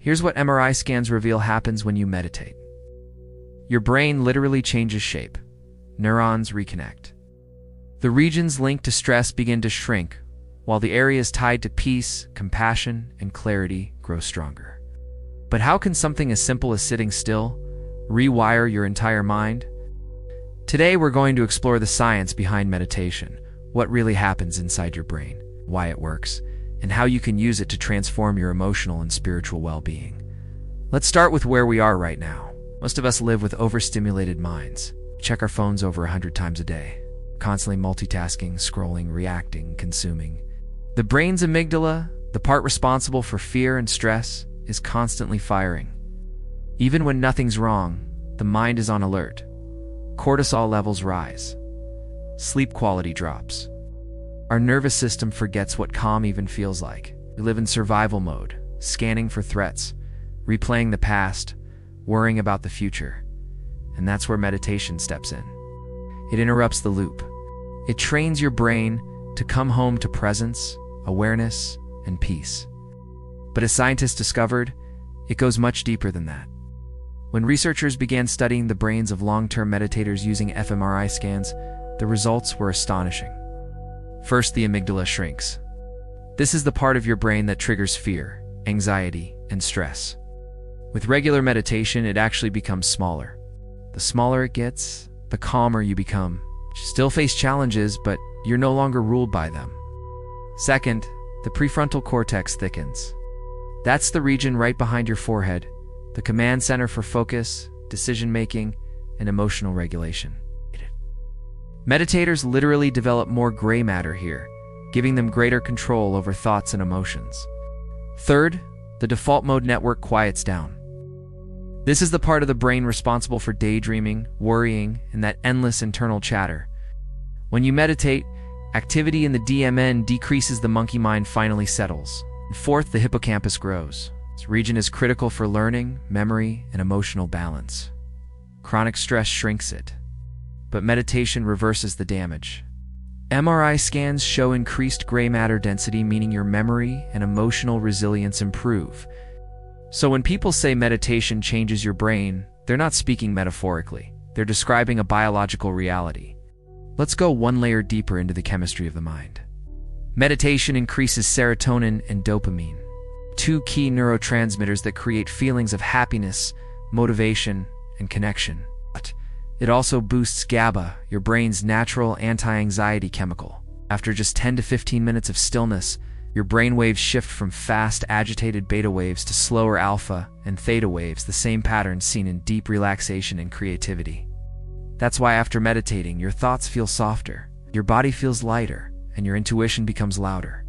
Here's what MRI scans reveal happens when you meditate. Your brain literally changes shape. Neurons reconnect. The regions linked to stress begin to shrink, while the areas tied to peace, compassion, and clarity grow stronger. But how can something as simple as sitting still rewire your entire mind? Today we're going to explore the science behind meditation, what really happens inside your brain, why it works, and how you can use it to transform your emotional and spiritual well-being. Let's start with where we are right now. Most of us live with overstimulated minds. Check our phones over 100 times a day, constantly multitasking, scrolling, reacting, consuming. The brain's amygdala, the part responsible for fear and stress, is constantly firing. Even when nothing's wrong, the mind is on alert. Cortisol levels rise. Sleep quality drops. Our nervous system forgets what calm even feels like. We live in survival mode, scanning for threats, replaying the past, worrying about the future. And that's where meditation steps in. It interrupts the loop. It trains your brain to come home to presence, awareness, and peace. But as scientists discovered, it goes much deeper than that. When researchers began studying the brains of long-term meditators using fMRI scans, the results were astonishing. First, the amygdala shrinks. This is the part of your brain that triggers fear, anxiety, and stress. With regular meditation, it actually becomes smaller. The smaller it gets, the calmer you become. You still face challenges, but you're no longer ruled by them. Second, the prefrontal cortex thickens. That's the region right behind your forehead, the command center for focus, decision-making, and emotional regulation. Meditators literally develop more gray matter here, giving them greater control over thoughts and emotions. Third, the default mode network quiets down. This is the part of the brain responsible for daydreaming, worrying, and that endless internal chatter. When you meditate, activity in the DMN decreases, the monkey mind finally settles. And fourth, the hippocampus grows. This region is critical for learning, memory, and emotional balance. Chronic stress shrinks it, but meditation reverses the damage. MRI scans show increased gray matter density, meaning your memory and emotional resilience improve. So when people say meditation changes your brain, they're not speaking metaphorically. They're describing a biological reality. Let's go one layer deeper into the chemistry of the mind. Meditation increases serotonin and dopamine, two key neurotransmitters that create feelings of happiness, motivation, and connection. But it also boosts GABA, your brain's natural anti-anxiety chemical. After just 10 to 15 minutes of stillness, your brain waves shift from fast, agitated beta waves to slower alpha and theta waves, the same pattern seen in deep relaxation and creativity. That's why after meditating, your thoughts feel softer, your body feels lighter, and your intuition becomes louder.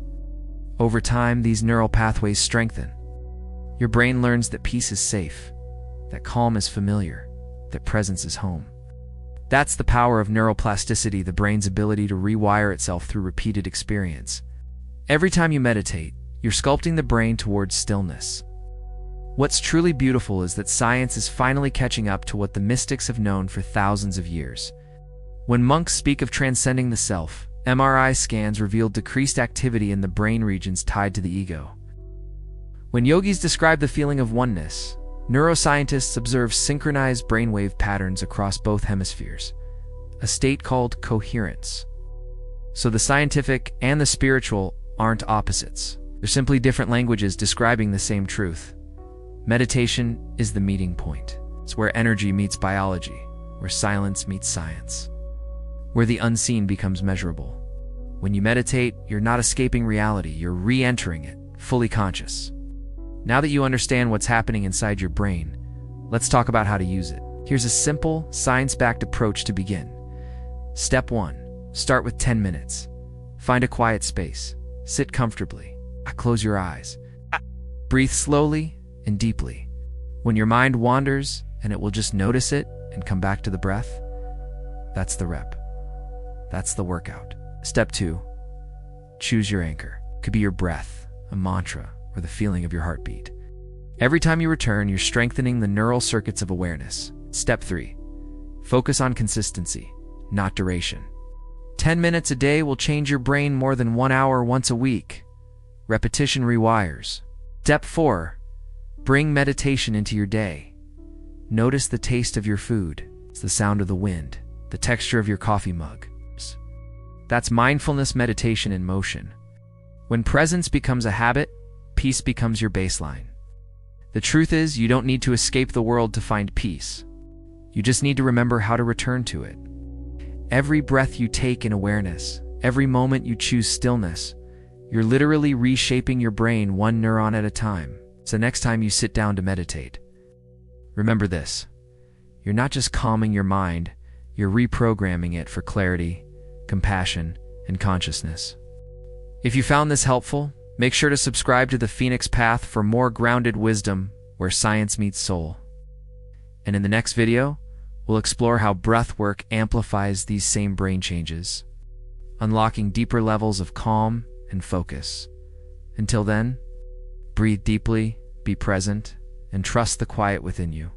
Over time, these neural pathways strengthen. Your brain learns that peace is safe, that calm is familiar, that presence is home. That's the power of neuroplasticity, the brain's ability to rewire itself through repeated experience. Every time you meditate, you're sculpting the brain towards stillness. What's truly beautiful is that science is finally catching up to what the mystics have known for thousands of years. When monks speak of transcending the self, MRI scans revealed decreased activity in the brain regions tied to the ego. When yogis describe the feeling of oneness, neuroscientists observe synchronized brainwave patterns across both hemispheres, a state called coherence. So the scientific and the spiritual aren't opposites. They're simply different languages describing the same truth. Meditation is the meeting point. It's where energy meets biology, where silence meets science, where the unseen becomes measurable. When you meditate, you're not escaping reality, you're re-entering it, fully conscious. Now that you understand what's happening inside your brain, let's talk about how to use it. Here's a simple, science-backed approach to begin. Step 1. Start with 10 minutes. Find a quiet space. Sit comfortably. Close your eyes. Breathe slowly and deeply. When your mind wanders, and it will just notice it and come back to the breath, that's the rep. That's the workout. Step 2. Choose your anchor. It could be your breath, a mantra, or the feeling of your heartbeat. Every time you return, you're strengthening the neural circuits of awareness. Step 3. Focus on consistency, not duration. 10 minutes a day will change your brain more than 1 hour once a week. Repetition rewires. Step 4. Bring meditation into your day. Notice the taste of your food, the sound of the wind, the texture of your coffee mug. That's mindfulness meditation in motion. When presence becomes a habit, peace becomes your baseline. The truth is, you don't need to escape the world to find peace. You just need to remember how to return to it. Every breath you take in awareness, every moment you choose stillness, you're literally reshaping your brain one neuron at a time. So next time you sit down to meditate, remember this. You're not just calming your mind, you're reprogramming it for clarity, compassion, and consciousness. If you found this helpful, make sure to subscribe to the Phoenix Path for more grounded wisdom where science meets soul. And in the next video, we'll explore how breath work amplifies these same brain changes, unlocking deeper levels of calm and focus. Until then, breathe deeply, be present, and trust the quiet within you.